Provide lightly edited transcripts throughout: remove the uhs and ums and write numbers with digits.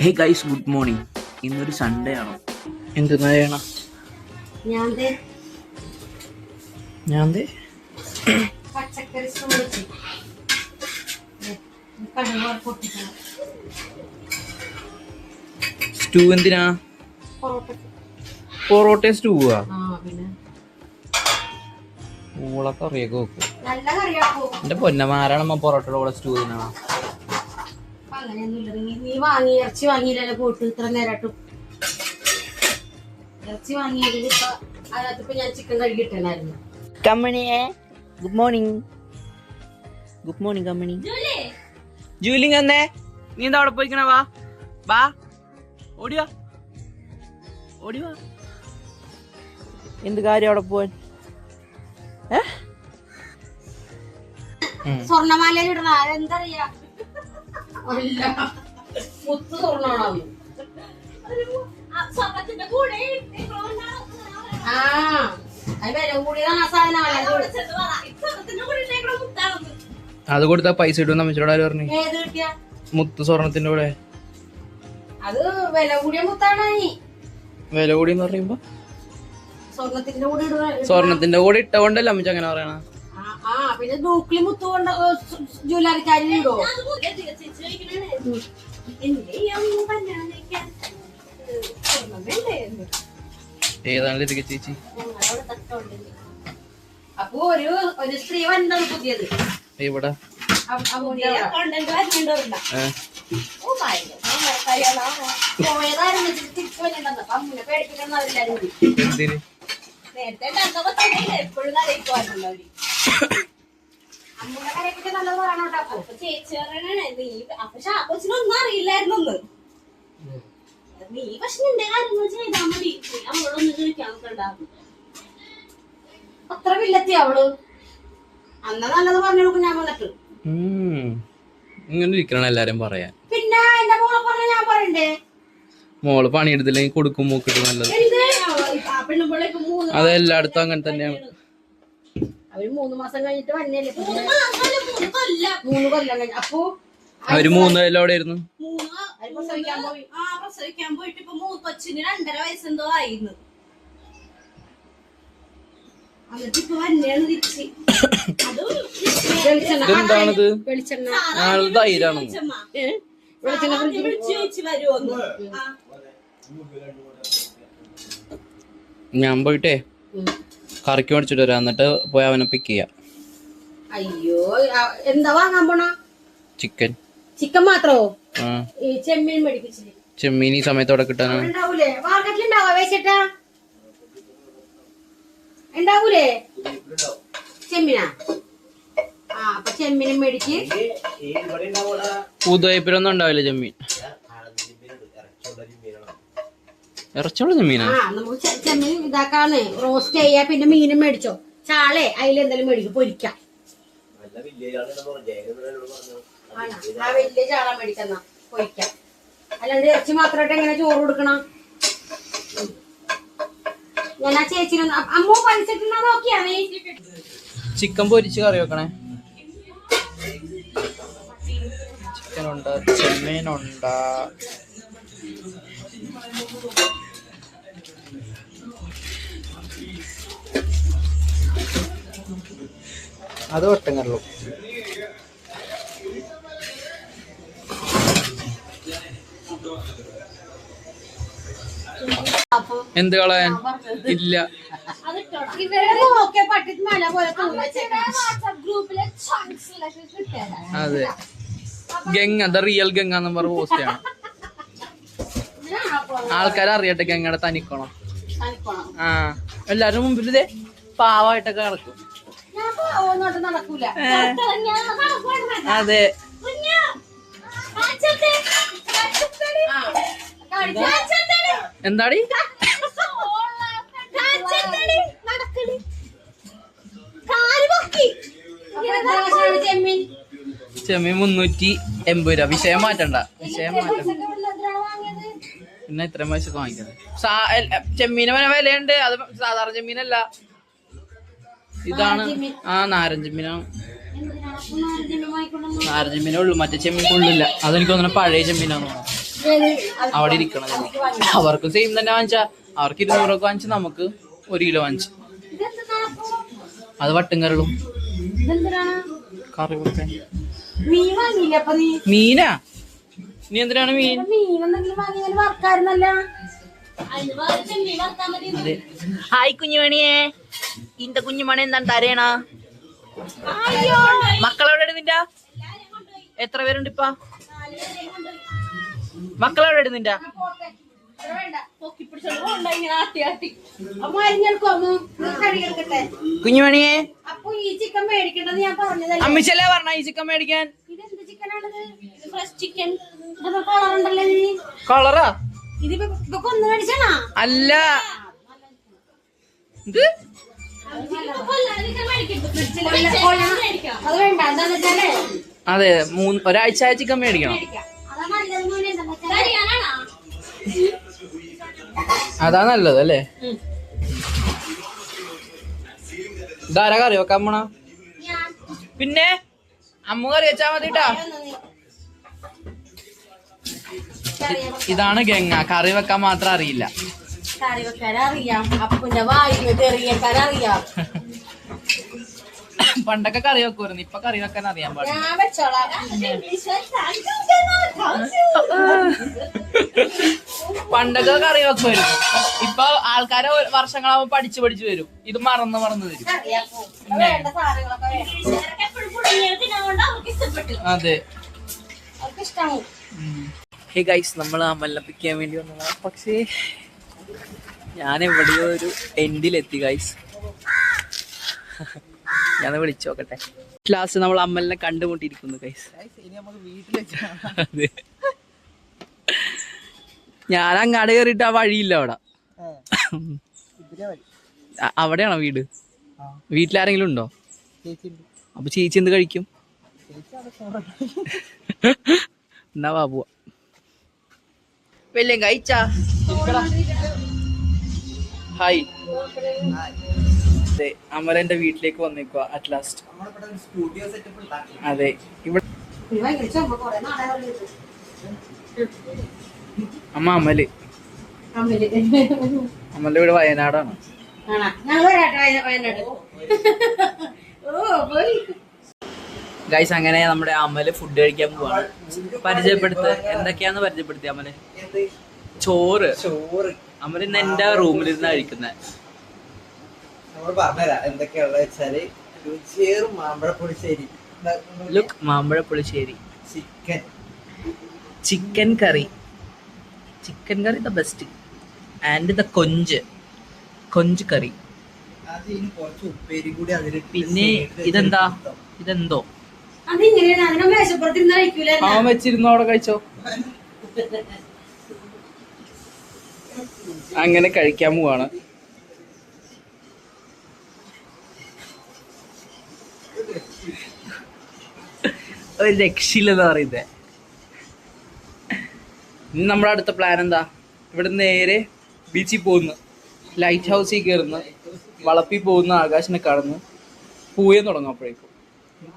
Hey guys, good morning. ഇന്നൊരു Sunday ആണോ? എന്തെന്നാ ചെയ്യണം? പച്ചക്കറി സ്റ്റൂ എന്തിനാ? പൊറോട്ട സ്റ്റൂവാ? ഊളക്കറിയൊക്കെ വെക്കും. എന്റെ പൊന്നമാരാണമ്മ പൊറോട്ടയുടെ കൂടെ സ്റ്റൂ തിന്നണ. നീ വാങ്ങി ഇറച്ചി വാങ്ങിയില്ലല്ലോ പോയിട്ട് ഇത്ര നേരമായിട്ടും. ഇറച്ചി വാങ്ങിയത് അതിനകത്തിപ്പോ ഞാൻ ചിക്കൻ കഴുകിയിട്ടായിരുന്നു. കമ്മണിയെ good morning. Good morning Kammani. ജൂലിങ് എന്നേ നീ എന്താ അവിടെ പോയിക്കണ? വാ വാ, ഓടിവാ ഓടിവാ. എന്ത് കാര്യം അവിടെ പോവാൻ? സ്വർണ്ണമാല ഇടണ എന്തറിയാ? മുത്ത് സ്വർണ്ണമാണോ? അത് കൊടുത്താ പൈസ ഇടും അമ്മച്ചോട് ആര് പറഞ്ഞു? മുത്ത് സ്വർണത്തിന്റെ കൂടെ. അത് വില കൂടിയ മുത്താണ്. വില കൂടിയെന്ന് പറയുമ്പോ സ്വർണത്തിന്റെ കൂടെ ഇട്ടകൊണ്ടല്ലേ അമ്മച്ച അങ്ങനെ പറയണ? പിന്നെ ദൂക്കിലി മുത്ത് കൊണ്ട് ജൂലറിക്കാരി ഇടോ? ഏതാണ് ചേച്ചി? അപ്പൊ ഒരു സ്ത്രീ വന്നത് പുതിയത് ഇവിടെ നേരത്തെ എപ്പോഴും അമ്മൂടെ കരയൊക്കെ നല്ലത് പറയണോട്ടോ. അപ്പൊ ചേച്ചി പറയണേ നീ അപ്പൊ ഷാക്കോച്ചിനൊന്നും അറിയില്ലായിരുന്നൊന്ന്. നീ പക്ഷെ നിന്റെ കാര്യങ്ങൾ ചെയ്താൽ മതി. അവളൊന്നും ചോദിക്കാനൊക്കെ ഉണ്ടാകും. അത്ര വില്ലത്തി അവള്. അന്ന നല്ലത് പറഞ്ഞു കൊടുക്കും ഞാൻ വന്നിട്ട്. ഇങ്ങനെ ഇരിക്കണം എല്ലാരും പറയാൻ. പിന്നെ എന്റെ മോളെ പറഞ്ഞ ഞാൻ പറയണ്ടേ? മോള് പണിയെടുത്തില്ലെങ്കിൽ കൊടുക്കും മൂക്കിട്ട് നല്ലത്. അത് എല്ലായിടത്തും അങ്ങനെ തന്നെയാണ്. അവര് 3 മാസം കഴിഞ്ഞിട്ട് വന്നല്ലേ. 3 കൊല്ലം കഴിഞ്ഞ അപ്പൊ അവര് 3 കൊല്ലം അവിടെ ആയിരുന്നു. പ്രസവിക്കാൻ പോയിട്ട് ഇപ്പൊ കൊച്ചിന് 2.5 വയസ്സെന്തോ ആയിരുന്നു. എന്നിട്ട് ഇപ്പൊ വന്നെയാണ് തിരിച്ച്. എന്താണത്? വെളിച്ചെണ്ണ തൈരാണോ? ഞാൻ പോയിട്ടേ കറിക്ക് മേടിച്ചിട്ട് വരാം. എന്നിട്ട് പോയി അവനെ പിക്ക് ചെയ്യാം. അയ്യോ, എന്താ വാങ്ങാൻ പോണ? ചിക്കൻ. ചിക്കൻ മാത്രോ? ചെമ്മീൻ മേടിപ്പിച്ചില്ലേ? ചെമ്മീൻ ഈ സമയത്തോടെ കിട്ടാനാണ്. ഉണ്ടാവൂലേ മാർക്കറ്റിലുണ്ടാവോ? വേച്ചിട്ടാ ഉണ്ടാവൂലേ ചെമ്മീനാ? അപ്പൊ ചെമ്മീനും മേടിച്ച്. പുതുവൈപ്പിലൊന്നും ഉണ്ടാവില്ല ചെമ്മീൻ. ഇറച്ചുള്ള ചെമ്മീനാ? നമുക്ക് ചെമ്മീൻ ഇതാക്കാന്ന് റോസ്റ്റ് ചെയ്യാ. പിന്നെ മീനും മേടിച്ചോ. ചാളെ അതിലെന്തെങ്കിലും മേടിക്കും പൊരിക്കാം. വലിയ ചാള മേടിക്കുന്ന പൊരിക്കാം. അല്ലാണ്ട് ഇറച്ചി മാത്രമായിട്ട് എങ്ങനെ ചോറ് കൊടുക്കണം? ഞാൻ ആ ചേച്ചിനൊന്ന് അമ്മ പൈസ നോക്കിയാ നീ. ചിക്കൻ പൊരിച്ച് കറി വെക്കണേ. ചിക്കനുണ്ട്, ചെമ്മീനുണ്ട്. അത് ഒട്ടങ്ങറുള്ളൂ. എന്ത് കളയാൻ? ഇല്ല. അതെ, Ganga the real Ganga number post ആണ്. ആൾക്കാരെ അറിയട്ടെ ഗംഗയുടെ തനിക്കോണം. എല്ലാരും മുമ്പിൽ ഇതേ പാവായിട്ടൊക്കെ നടക്കും. അതെ, എന്താടി ചെമ്മീൻ 380 രൂപ. വിഷയം മാറ്റണ്ട. പിന്നെ ഇത്രയും പൈസ വാങ്ങിക്കുന്നത്. ചെമ്മീന് വിലയുണ്ട്. അത് സാധാരണ ചെമ്മീനല്ല, ഇതാണ്. നാരൻ ചെമ്മീനാണ്. നാരൻ ചെമ്മീനേ ഉള്ളു, മറ്റേ ചെമ്മീൻ കൊള്ളില്ല. അതെനിക്ക് തോന്നുന്നു പഴയ ചെമ്മീനാന്ന് തോന്നുന്നു. അവിടെ ഇരിക്കണം. അവർക്ക് സെയിം തന്നെ വാങ്ങിച്ചാ, അവർക്ക് 200 രൂപ വാങ്ങിച്ച് നമുക്ക് 1 കിലോ വാങ്ങിച്ചു. അത് വട്ടും കരളും കറി വെക്കാൻ. മീനാ? നീ എന്തിനാണ് മീൻ? ഹായ് കുഞ്ഞുമണിയെ, ഇന്റെ കുഞ്ഞുമണി എന്താണ് തരേണ? മക്കളെവിടെ നിന്റെ? എത്ര പേരുണ്ട് ഇപ്പ? മക്കളെവിടെ നിന്റെ? കുഞ്ഞുമണിയെ, അമ്മിച്ചല്ലേ പറഞ്ഞ ഈ ചിക്കൻ മേടിക്കാൻ? കളറാ? അല്ല, ഇത് അതെ, ഒരാഴ്ച ചിക്കൻ മേടിക്കണം. അതാ നല്ലത് അല്ലേ? ഇതാരാ കറി വെക്കാൻ പോണ? പിന്നെ അമ്മ കറി വെച്ചാ മതിട്ടാ. ഇതാണ് ഗംഗ, കറി വെക്കാൻ മാത്രം അറിയില്ല. കറി വെക്കാൻ അറിയാം, അപ്പുന്റെ വായിന്ന് തെറിയേക്കാൻ അറിയാം. പണ്ടൊക്കെ കറി വെക്കുമായിരുന്നു, ഇപ്പൊ കറി വെക്കാൻ അറിയാൻ പാടില്ല. ഞാൻ വെച്ചോളാം. പണ്ടൊക്കെ കറി വെക്കുമായിരുന്നു, ഇപ്പൊ ആൾക്കാരെ വർഷങ്ങളാവുമ്പോ പഠിച്ചു വരും. ഇത് മറന്നു വരും. അതെ. ഹേ ഗൈസ്, നമ്മൾ അമലിപ്പിക്കാൻ വേണ്ടി വന്നതാണ്. പക്ഷേ ഞാൻ എവിടെയോ ഒരു എൻഡിലെത്തി ഗൈസ്. ഞാൻ വിളിച്ചു നോക്കട്ടെ. ലാസ്റ്റ് നമ്മൾ അമ്മലിനെ കണ്ടുമുട്ടിയിരിക്കുന്നു ഗൈസ്. അതെ, ഞാൻ അങ്ങാട് കയറിയിട്ട് ആ വഴിയില്ല അവിടെ. അവിടെയാണോ വീട്? വീട്ടിലാരെങ്കിലും ഉണ്ടോ? അപ്പൊ ചേച്ചി എന്ത് കഴിക്കും? എന്നാ ബാബുവാ വലിയ കഴിച്ചാ. ഹായ്. അതെ, അമരന്റെ വീട്ടിലേക്ക് വന്നേക്കുക അറ്റ് ലാസ്റ്റ്. അതെ, ഇവിടെ അമല് അമലിന്റെ വീട് വയനാടാണ്. ഗൈസ്, അങ്ങനെ നമ്മുടെ അമല് ഫുഡ് കഴിക്കാൻ പോവാണ്. എന്തൊക്കെയാന്ന് പരിചയപ്പെടുത്തി അമല്. ചോറ് അമൽ ഇന്ന് എന്റെ റൂമിലിരുന്ന് കഴിക്കുന്നത്. Look, mambazha pulissery, chicken curry the best, and the konju curry. പിന്നെ ഇതെന്തോ അവൻ വെച്ചിരുന്നോ അവിടെ കഴിച്ചോ. അങ്ങനെ കഴിക്കാൻ പോവാണ്. ഒരു രക്ഷയില്ലെന്ന് പറയുന്നേ. ഇനി നമ്മുടെ അടുത്ത പ്ലാൻ എന്താ? ഇവിടെ നേരെ ബീച്ചിൽ പോകുന്നു, ലൈറ്റ് ഹൗസിൽ കയറുന്നു, വളപ്പിൽ പോകുന്ന ആകാശിനെ കടന്ന് പൂയം തുടങ്ങും. അപ്പോഴേക്കും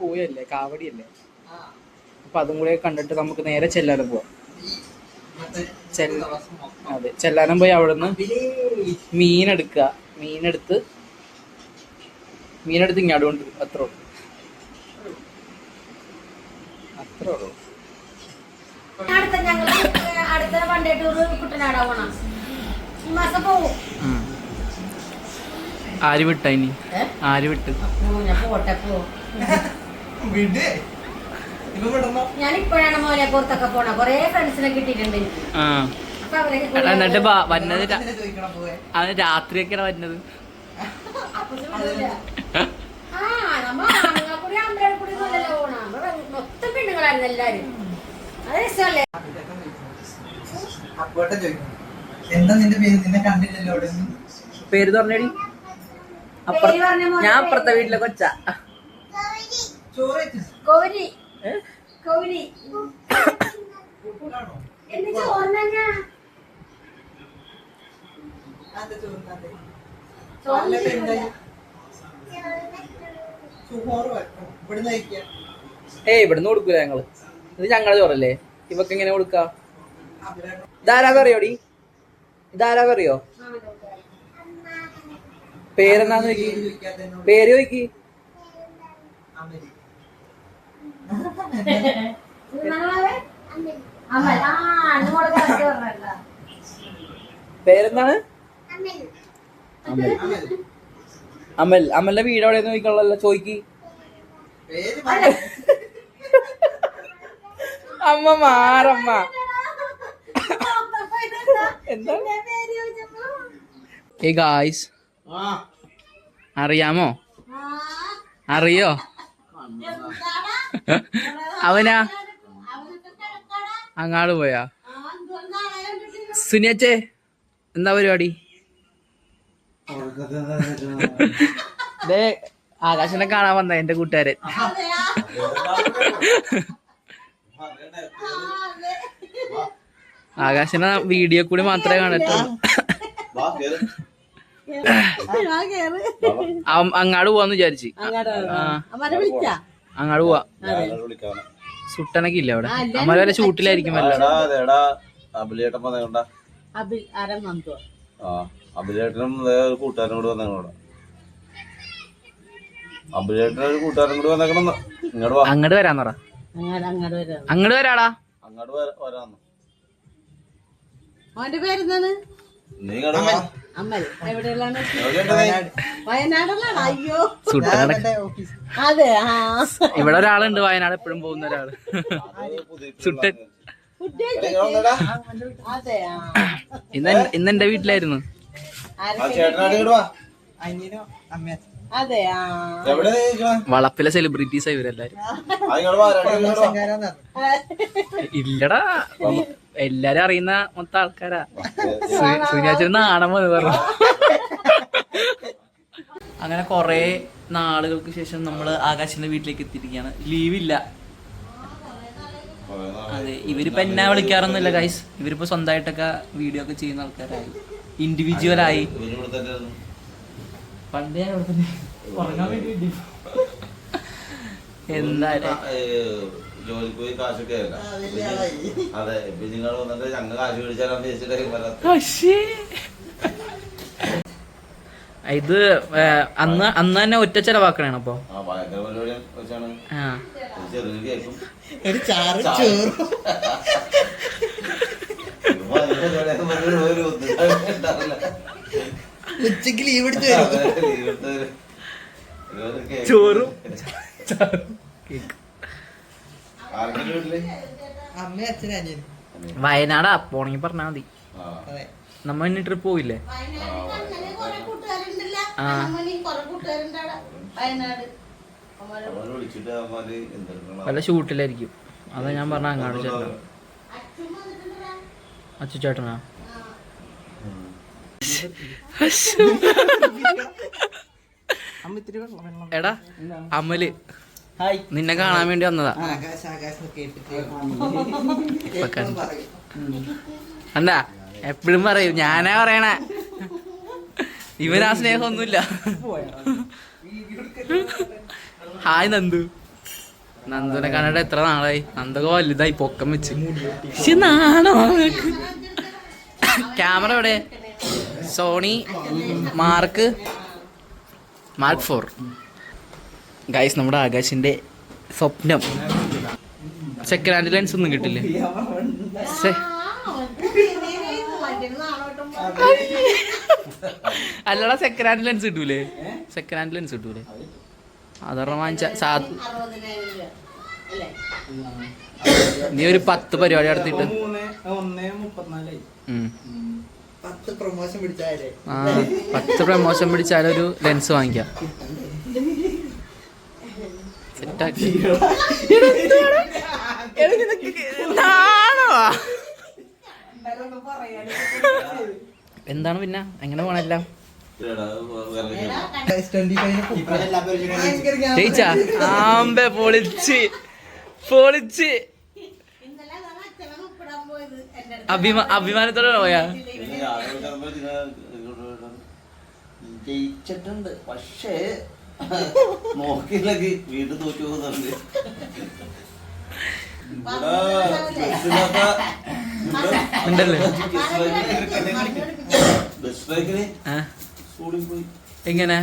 പൂയല്ലേ, കാവടിയല്ലേ. അപ്പൊ അതും കൂടെ കണ്ടിട്ട് നമുക്ക് നേരെ ചെല്ലാനം പോവാം. അതെ, ചെല്ലാനം പോയി അവിടുന്ന് മീനെടുത്ത് ഇങ്ങോട്ട് കൊണ്ട് അത്രേ ഉള്ളൂ. ആര് വിട്ട ഇനി? ആര് വിട്ട്? ഞാനിപ്പോഴാണ് മോനെ പുറത്തൊക്കെ പോണ. കൊറേ ഫ്രണ്ട്സിനെ കിട്ടിയിട്ടുണ്ട്. എന്നിട്ട് വന്നത് അത് രാത്രിയൊക്കെയാണ് വന്നത്. മൊത്തം പെണ്ണുങ്ങളായിരുന്നു എല്ലാരും. അത് രസമല്ലേ? പേര് പറഞ്ഞടി. ഞാൻ അപ്പുറത്തെ വീട്ടിലെ കൊച്ചാ. കോരി ഇവിടുന്ന് കൊടുക്കൂല ഞങ്ങള്. ഇത് ഞങ്ങളെ ചോറല്ലേ, ഇവക്ക് എങ്ങനെ കൊടുക്ക? ഇതാരാന്നറിയോടി? ഇതാരാന്നറിയോ? പേരെന്താന്ന് ചോദിക്കി, പേര് ചോദിക്കി. പേരെന്താണ്? അമൽ. അമലിന്റെ വീട് എവിടെയെന്ന് ചോദിക്കണല്ലോ, ചോദിക്കി. അമ്മ മാറമ്മ. എന്താ ഗായ്സ്, അറിയാമോ? അറിയോ? അവനാ അങ്ങാട് പോയാ? സുനിയച്ചേ എന്താ പരിപാടി? ദേ ആകാശനെ കാണാൻ വന്ന എന്റെ കൂട്ടുകാരൻ. ആകാശനെ വീഡിയോ കൂടി മാത്രമേ കണ്ടിട്ടുള്ളൂ. അങ്ങാട് പോവാന്ന് വിചാരിച്ചു. അങ്ങാട് പോവാ. സുട്ടനൊക്കെ ഇല്ല അവിടെ. അമ്മ വരെ ഷൂട്ടിലായിരിക്കും. അഭിലേട്ടനും കൂട്ടുകാരനും കൂടി വന്നേക്കണോടെ. അഭിലേട്ടനും ഒരു കൂട്ടുകാരനും കൂടി വന്നേക്കണം. ഇങ്ങോട്ട് വാ. അങ്ങോട്ട് വരാന്ന് പറ. അങ്ങോട്ട് വരാടാ. അങ്ങോട്ട് വരാന്ന്. അവന്റെ പേരെന്താണ്? നീ ഇങ്ങോട്ട് വാ. വയനാടല്ലാണ്. അയ്യോ അതെ, ഇവിടെ ഒരാളുണ്ട് വയനാട് എപ്പോഴും പോകുന്ന ഒരാള്. സുട്ടൻ. ഇന്ന് എന്റെ വീട്ടിലായിരുന്നു. വളപ്പിലെ സെലിബ്രിറ്റീസാ ഇവരെല്ലാരും. ഇല്ലടാ, എല്ലാരും അറിയുന്ന മൊത്തം ആൾക്കാരാ. സുനിയാച്ചൻ നാണം വന്ന് പറഞ്ഞു. അങ്ങനെ കൊറേ നാളുകൾക്ക് ശേഷം നമ്മള് ആകാശിന്റെ വീട്ടിലേക്ക് എത്തിയിരിക്കുകയാണ്. ലീവില്ല. അതെ, ഇവരിപ്പോ എന്നെ വിളിക്കാറൊന്നുമില്ല ഗൈസ്. ഇവരിപ്പോ സ്വന്തമായിട്ടൊക്കെ വീഡിയോ ഒക്കെ ചെയ്യുന്ന ആൾക്കാരായി, ഇൻഡിവിജ്വലായി. പണ്ട് ഞാൻ ഇവിടെ തന്നെ ഉറങ്ങാൻ വേണ്ടി എന്തായാലും ജോലിക്ക് പോയി കാശൊക്കെ അതെ. നിങ്ങൾ വന്നിട്ട് ഞങ്ങൾ കാശ് മേടിച്ചാലും ഇത് അന്ന് തന്നെ ഒറ്റ ചെലവാക്കണേണ്. അപ്പൊ ഭയങ്കര പരിപാടി വെച്ചാണ്. ചെറിയ കേക്കും ഉച്ചക്ക് ലീവ് എടുത്ത് ചോറും അമ്മ അച്ഛനും അനിയനും. വയനാടാ പോണെങ്കി പറഞ്ഞാ മതി. നമ്മ ഇനി ട്രിപ്പ് പോയില്ലേ? വല്ല ഷൂട്ടിലായിരിക്കും. അതാ ഞാൻ പറഞ്ഞ അങ്ങാട് ചേട്ടൻ. അച്ചു ചേട്ടനാ? എടാ അമല് നിന്നെ കാണാൻ വേണ്ടി വന്നതാ. എന്താ എപ്പോഴും പറയും ഞാനാ പറയണേ. ഇവനാ സ്നേഹമൊന്നുമില്ല. ഹായ് നന്ദു. നന്ദുനെ കണ്ടിട്ട് എത്ര നാളായി. നന്ദൊക്കെ വലുതായി, പൊക്കം വെച്ച്. പക്ഷെ നാണോ? ക്യാമറ എവിടെ? Sony Mark 4 guys. നമ്മുടെ ആകാശിന്റെ സ്വപ്നം സെക്കൻഡ് ഹാൻഡ് ലെൻസ് ഒന്നും കിട്ടില്ലേ? അല്ലടാ, സെക്കൻഡ് ഹാൻഡ് ലെൻസ് കിട്ടൂലേ? സെക്കൻഡ് ഹാൻഡ് ലെൻസ് കിട്ടൂലേ? അതൊരെണ്ണം വാങ്ങിച്ച നീ ഒരു 10 പരിപാടി നടത്തിട്ട് 10 പ്രമോഷൻ പിടിച്ചാലൊരു ലെൻസ് വാങ്ങിക്കാം. സെറ്റാക്കി. എന്താണ് പിന്നെ എങ്ങനെ പോണെല്ലാം? ജയിച്ചാ? ആമ്പെ പൊളിച്ച് പൊളിച്ച്. അഭിമാനത്തോടെ പോയാ? ജയിച്ചിട്ടുണ്ട്, പക്ഷേ നോക്കിയില്ലെങ്കിൽ വീണ്ടും തോറ്റു പോകുന്നുണ്ട്. ഉണ്ടല്ലേ ആ എങ്ങനെ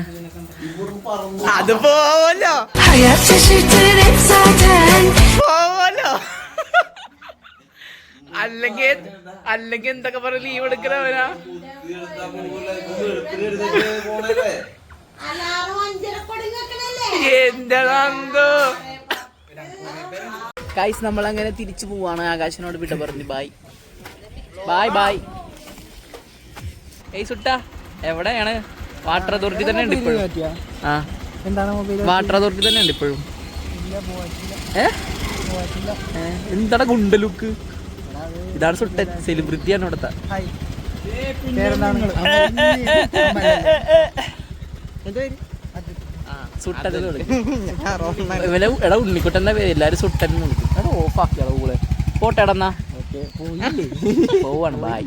അത് പോവല്ലോ പോവല്ലോ അല്ലെങ്കിൽ എന്തൊക്കെ പറഞ്ഞ ലീവ് എടുക്കണവനാ എന്റെ ഗൈസ് നമ്മളങ്ങനെ തിരിച്ചു പോവാണ്. ആകാശിനോട് വിട പറഞ്ഞു. Bye bye bye. ഏയ് സുട്ട എവിടെയാണ്? വാട്ടർ അതോറിറ്റി തന്നെ ഉണ്ട് ഇപ്പോഴും. ആ വാട്ടർ അതോറിറ്റി തന്നെ ഉണ്ട് ഇപ്പോഴും. എന്താടാ ഗുണ്ട ലുക്ക്? ഇതാണ് സുട്ടൻ, സെലിബ്രിറ്റിയാണ് ഇവിടുത്തെ. സുട്ടൻ എടാ ഉണ്ണിക്കുട്ടന്റെ പേര് എല്ലാരും സുട്ടൻ വിളിക്കും. എടാ ഓഫാക്കിയാ ഊള് പോട്ടെടന്നാ പോവാണ്. ബായ്.